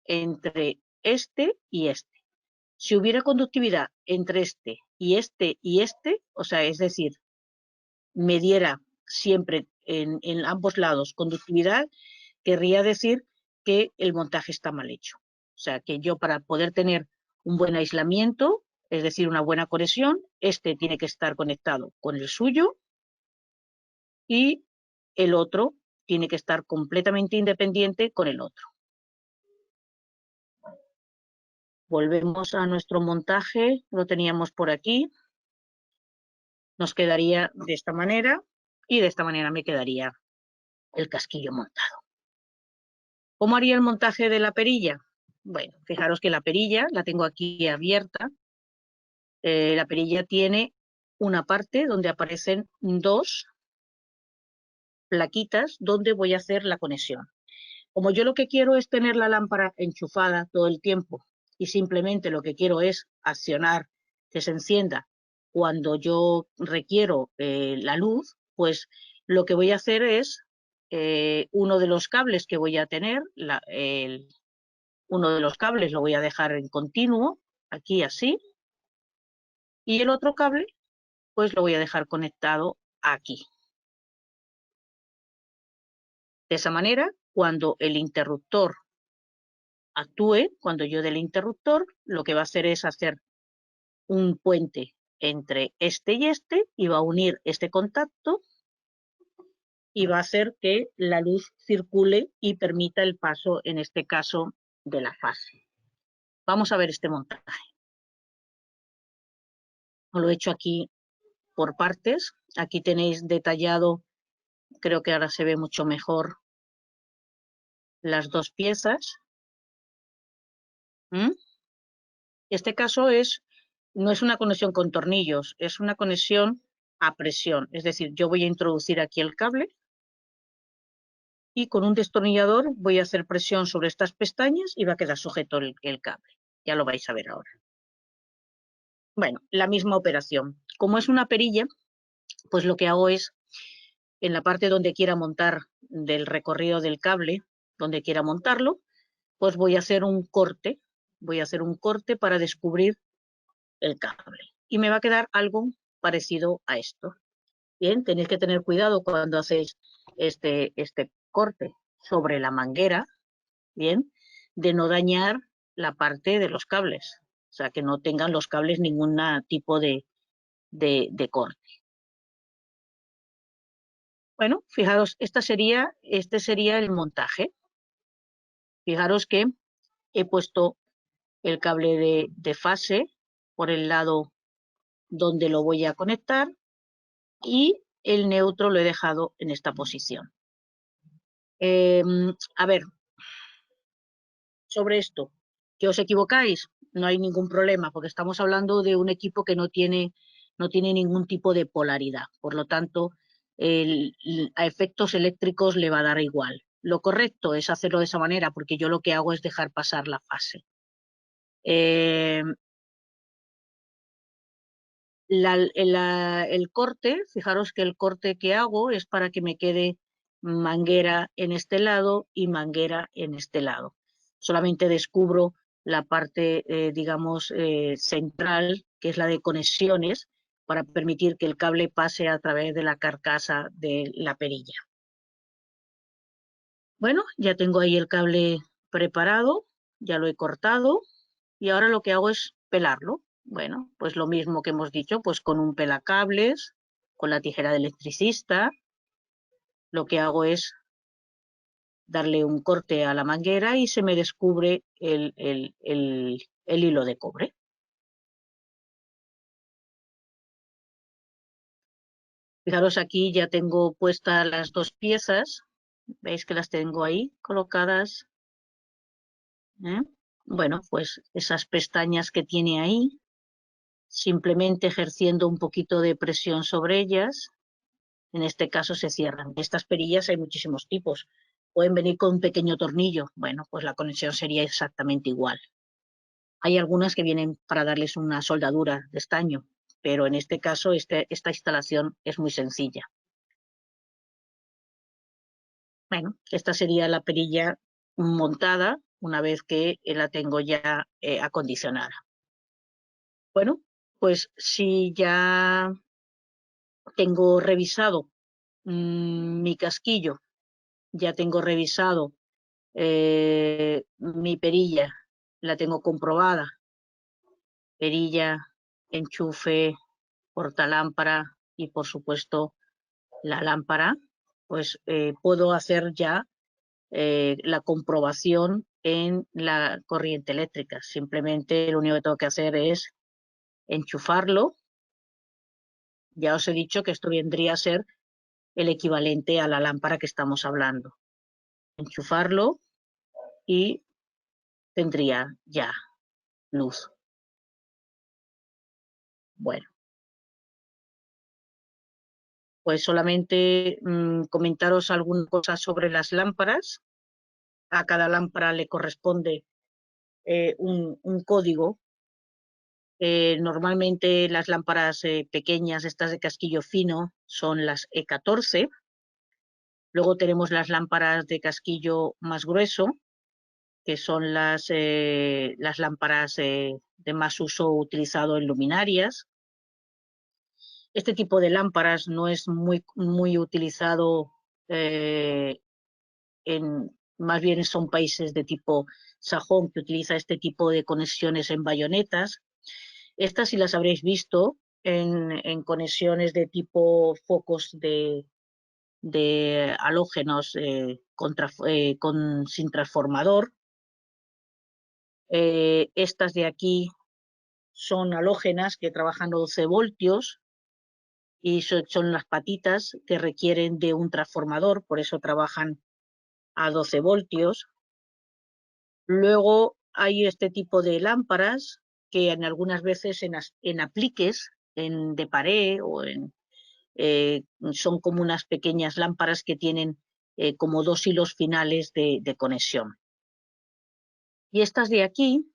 entre este y este. Si hubiera conductividad entre este y este y este, o sea, es decir, me diera siempre en ambos lados conductividad, querría decir que el montaje está mal hecho. O sea, que yo para poder tener un buen aislamiento, es decir, una buena conexión, este tiene que estar conectado con el suyo y el otro tiene que estar completamente independiente con el otro. Volvemos a nuestro montaje, lo teníamos por aquí. Nos quedaría de esta manera y de esta manera me quedaría el casquillo montado. ¿Cómo haría el montaje de la perilla? Bueno, fijaros que la perilla la tengo aquí abierta. La perilla tiene una parte donde aparecen dos plaquitas donde voy a hacer la conexión. Como yo lo que quiero es tener la lámpara enchufada todo el tiempo y simplemente lo que quiero es accionar que se encienda cuando yo requiero la luz, pues lo que voy a hacer es uno de los cables que voy a tener, uno de los cables lo voy a dejar en continuo, aquí así, y el otro cable pues lo voy a dejar conectado aquí. De esa manera, cuando el interruptor actúe, cuando yo dé el interruptor, lo que va a hacer es hacer un puente entre este y va a unir este contacto y va a hacer que la luz circule y permita el paso, en este caso, de la fase. Vamos a ver este montaje. Lo he hecho aquí por partes. Aquí tenéis detallado, creo que ahora se ve mucho mejor, las dos piezas. Este caso no es una conexión con tornillos, es una conexión a presión. Es decir, yo voy a introducir aquí el cable y con un destornillador voy a hacer presión sobre estas pestañas y va a quedar sujeto el cable. Ya lo vais a ver ahora. Bueno, la misma operación. Como es una perilla, pues lo que hago es, en la parte donde quiera montar del recorrido del cable, donde quiera montarlo, pues voy a hacer un corte. Voy a hacer un corte para descubrir el cable. Y me va a quedar algo parecido a esto. Bien, tenéis que tener cuidado cuando hacéis este corte sobre la manguera, bien, de no dañar la parte de los cables. O sea, que no tengan los cables ningún tipo de corte. Bueno, fijaros, este sería el montaje. Fijaros que he puesto el cable de fase por el lado donde lo voy a conectar y el neutro lo he dejado en esta posición. A ver, sobre esto, que os equivocáis, no hay ningún problema, porque estamos hablando de un equipo que no tiene ningún tipo de polaridad. Por lo tanto, a efectos eléctricos le va a dar igual. Lo correcto es hacerlo de esa manera, porque yo lo que hago es dejar pasar la fase. El corte, fijaros que el corte que hago es para que me quede manguera en este lado y manguera en este lado. Solamente descubro la parte, digamos, central, que es la de conexiones, para permitir que el cable pase a través de la carcasa de la perilla. Bueno, ya tengo ahí el cable preparado, ya lo he cortado y ahora lo que hago es pelarlo. Bueno, pues lo mismo que hemos dicho, pues con un pelacables, con la tijera de electricista, lo que hago es darle un corte a la manguera y se me descubre el hilo de cobre. Fijaros, aquí ya tengo puestas las dos piezas. ¿Veis que las tengo ahí colocadas? Bueno, pues esas pestañas que tiene ahí, simplemente ejerciendo un poquito de presión sobre ellas, en este caso se cierran. Estas perillas hay muchísimos tipos. Pueden venir con un pequeño tornillo. Bueno, pues la conexión sería exactamente igual. Hay algunas que vienen para darles una soldadura de estaño, pero en este caso esta instalación es muy sencilla. Bueno, esta sería la perilla montada una vez que la tengo ya acondicionada. Bueno, pues si ya tengo revisado mi casquillo, ya tengo revisado mi perilla, la tengo comprobada, perilla, enchufe, portalámpara y por supuesto la lámpara, pues puedo hacer ya la comprobación en la corriente eléctrica. Simplemente lo único que tengo que hacer es enchufarlo. Ya os he dicho que esto vendría a ser el equivalente a la lámpara que estamos hablando. Enchufarlo y tendría ya luz. Bueno, pues solamente comentaros alguna cosa sobre las lámparas. A cada lámpara le corresponde un código. Normalmente las lámparas pequeñas, estas de casquillo fino, son las E14. Luego tenemos las lámparas de casquillo más grueso, que son las lámparas de más uso utilizado en luminarias. Este tipo de lámparas no es muy utilizado más bien son países de tipo sajón que utiliza este tipo de conexiones en bayonetas. Estas sí las habréis visto en conexiones de tipo focos de halógenos sin transformador. Estas de aquí son halógenas que trabajan a 12 voltios y son las patitas que requieren de un transformador, por eso trabajan a 12 voltios. Luego hay este tipo de lámparas que en algunas veces en apliques de pared o son como unas pequeñas lámparas que tienen como dos hilos finales de conexión. Y estas de aquí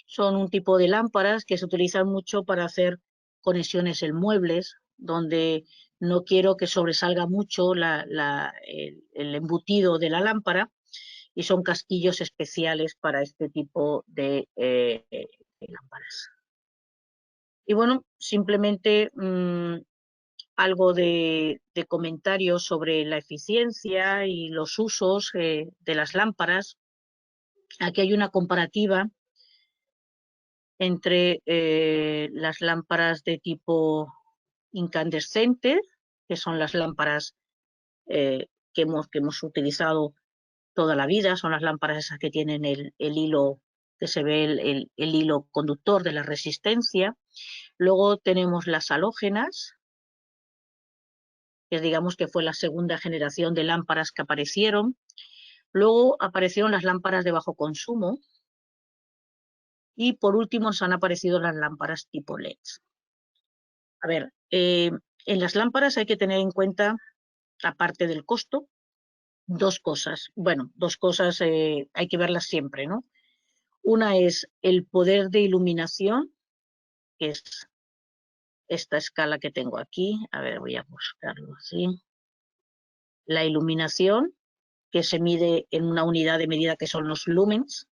son un tipo de lámparas que se utilizan mucho para hacer conexiones en muebles, donde no quiero que sobresalga mucho el embutido de la lámpara, y son casquillos especiales para este tipo de lámparas. Y bueno, simplemente algo de comentarios sobre la eficiencia y los usos de las lámparas. Aquí hay una comparativa entre las lámparas de tipo incandescente, que son las lámparas que hemos utilizado toda la vida, son las lámparas esas que tienen el hilo, que se ve el hilo conductor de la resistencia. Luego tenemos las halógenas, que digamos que fue la segunda generación de lámparas que aparecieron. Luego aparecieron las lámparas de bajo consumo y por último nos han aparecido las lámparas tipo LED. A ver, en las lámparas hay que tener en cuenta, aparte del costo, dos cosas. Bueno, dos cosas hay que verlas siempre, ¿no? Una es el poder de iluminación, que es esta escala que tengo aquí. A ver, voy a buscarlo así. La iluminación, que se mide en una unidad de medida que son los lumens.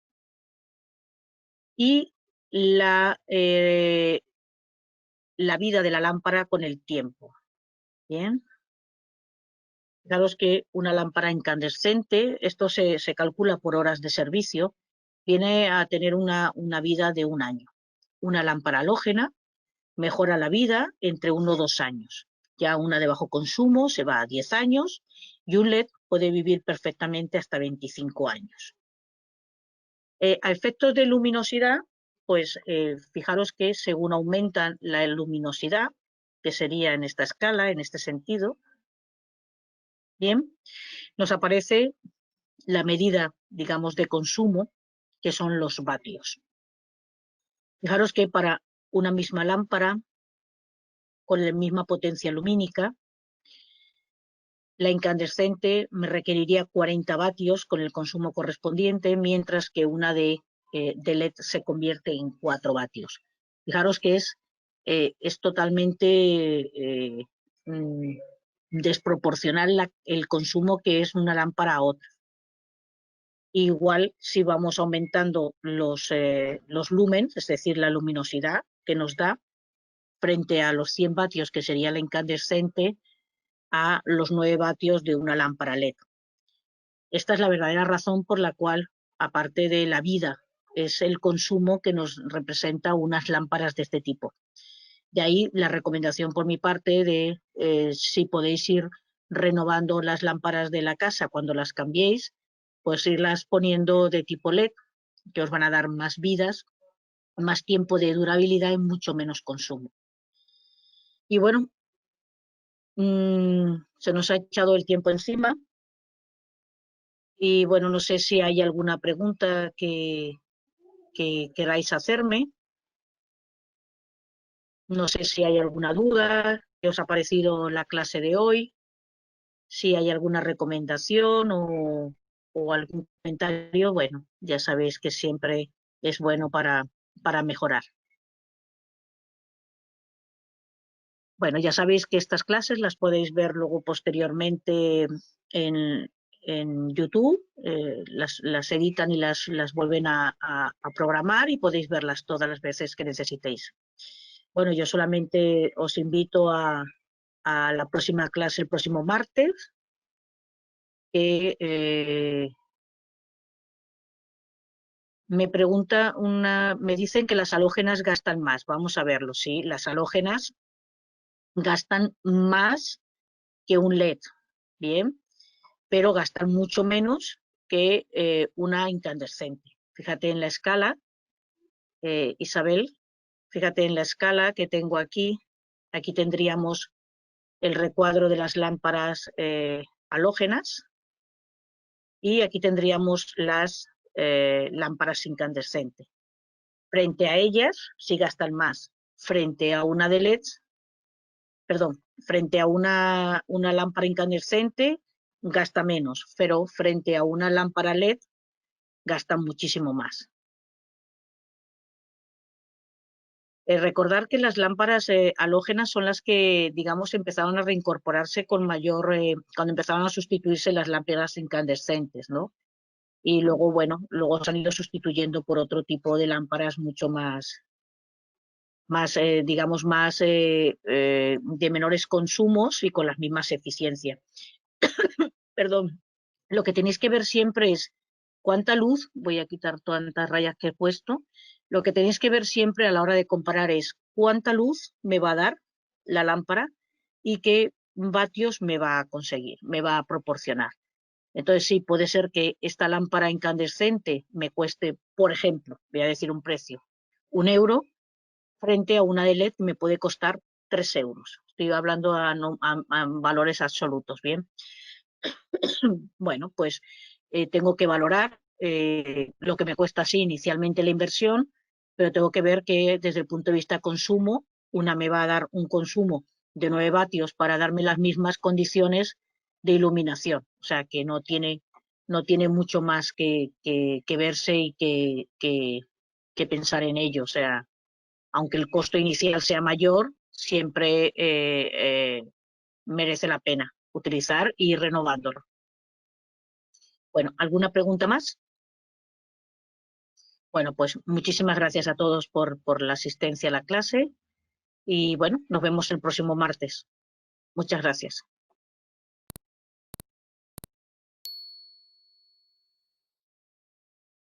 Y la vida de la lámpara con el tiempo. Bien. Fijaros que una lámpara incandescente, esto se calcula por horas de servicio, viene a tener una vida de 1 año. Una lámpara halógena mejora la vida entre 1 o 2 años. Ya una de bajo consumo se va a 10 años y un LED puede vivir perfectamente hasta 25 años. A efectos de luminosidad, pues fijaros que según aumentan la luminosidad, que sería en esta escala, en este sentido, bien, nos aparece la medida, digamos, de consumo, que son los vatios. Fijaros que para una misma lámpara, con la misma potencia lumínica, la incandescente me requeriría 40 vatios con el consumo correspondiente, mientras que una de LED se convierte en 4 vatios. Fijaros que es totalmente desproporcional el consumo que es una lámpara a otra. Igual si vamos aumentando los lumens, es decir, la luminosidad que nos da, frente a los 100 vatios que sería la incandescente, a los 9 vatios de una lámpara LED. Esta es la verdadera razón por la cual, aparte de la vida, es el consumo que nos representa unas lámparas de este tipo. De ahí la recomendación por mi parte de si podéis ir renovando las lámparas de la casa cuando las cambiéis, pues irlas poniendo de tipo LED, que os van a dar más vidas, más tiempo de durabilidad y mucho menos consumo. Y bueno, se nos ha echado el tiempo encima y bueno, no sé si hay alguna pregunta que queráis hacerme. No sé si hay alguna duda, qué os ha parecido la clase de hoy, si hay alguna recomendación o algún comentario. Bueno, ya sabéis que siempre es bueno para mejorar. Bueno, ya sabéis que estas clases las podéis ver luego posteriormente en YouTube, las editan y las vuelven a programar y podéis verlas todas las veces que necesitéis. Bueno, yo solamente os invito a la próxima clase el próximo martes, que me dicen que las halógenas gastan más. Vamos a verlo, sí, las halógenas gastan más que un LED, bien, pero gastan mucho menos que una incandescente. Fíjate en la escala, Isabel, fíjate en la escala que tengo aquí. Aquí tendríamos el recuadro de las lámparas halógenas y aquí tendríamos las lámparas incandescentes. Frente a ellas, sí gastan más. Frente a una de LEDs, perdón, frente a una lámpara incandescente gasta menos, pero frente a una lámpara LED gastan muchísimo más. Recordar que las lámparas halógenas son las que, digamos, empezaron a reincorporarse con mayor, cuando empezaron a sustituirse las lámparas incandescentes, ¿no? Y luego, bueno, luego se han ido sustituyendo por otro tipo de lámparas mucho más digamos, de menores consumos y con las mismas eficiencias. Perdón, lo que tenéis que ver siempre es cuánta luz, voy a quitar tantas rayas que he puesto, lo que tenéis que ver siempre a la hora de comparar es cuánta luz me va a dar la lámpara y qué vatios me va a conseguir, me va a proporcionar. Entonces sí, puede ser que esta lámpara incandescente me cueste, por ejemplo, voy a decir un precio, 1 euro, frente a una de LED me puede costar 3 euros. Estoy hablando a valores absolutos, ¿bien? Bueno, pues tengo que valorar lo que me cuesta así inicialmente la inversión, pero tengo que ver que desde el punto de vista consumo, una me va a dar un consumo de 9 vatios para darme las mismas condiciones de iluminación. O sea, que no tiene mucho más que verse y que pensar en ello. O sea, aunque el costo inicial sea mayor, siempre merece la pena utilizar y ir renovándolo. Bueno, ¿alguna pregunta más? Bueno, pues muchísimas gracias a todos por la asistencia a la clase y bueno, nos vemos el próximo martes. Muchas gracias.